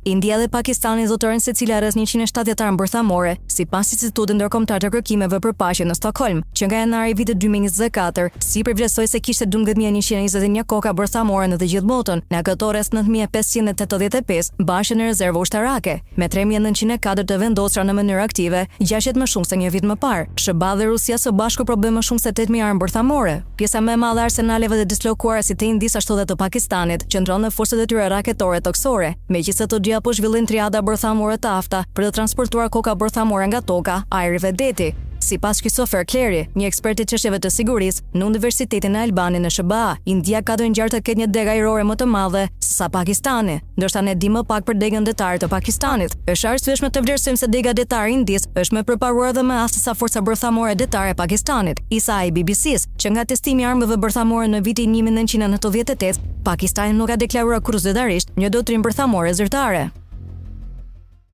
India dhe Pakistani zotëron secila rreth 170 armë bërthamore, sipas Institutit Ndërkombëtar të Kërkimeve për Paqe në Stockholm, që nga janari i vitit 2024 sipër vlerësoi se kishte 12.121 koka bërthamore në të gjithë botën, nga këto rreth 9.585 bashkë në rezervë ushtarake, me 3.904 të vendosura në mënyrë aktive, 60 më shumë se një vit më parë. SBA dhe Rusia së bashku prodhojnë më shumë se 8.000 armë bërthamore. Pjesa më e madhe e arsenaleve të dislokuara si të Indisë ashtu dhe të Pakistanit qëndron në forcat e tyre raketore toksore, megjithëse të gjitha po zhvillojnë triada bërthamore të afta për të transportuar koka bërthamore nga toka, ajri dhe deti. Sipas Christopher Clary, një ekspert i çështjeve të sigurisë në Universitetin e Albani në SBA, India ka të ngjarë të ketë një degë ajrore më të madhe se sa Pakistani, ndërsa ne di më pak për degën detare të Pakistanit. Është arsyeshme të vlerësojmë se dega detare e Indisë është më e përparuar dhe më as se sa forca bërthamore detare e Pakistanit. Isa i BBC-s, që nga testimi i armëve bërthamore në vitin 1998, Pakistani nuk ka deklaruar kurzitarisht një dotrinë bërthamore zyrtare.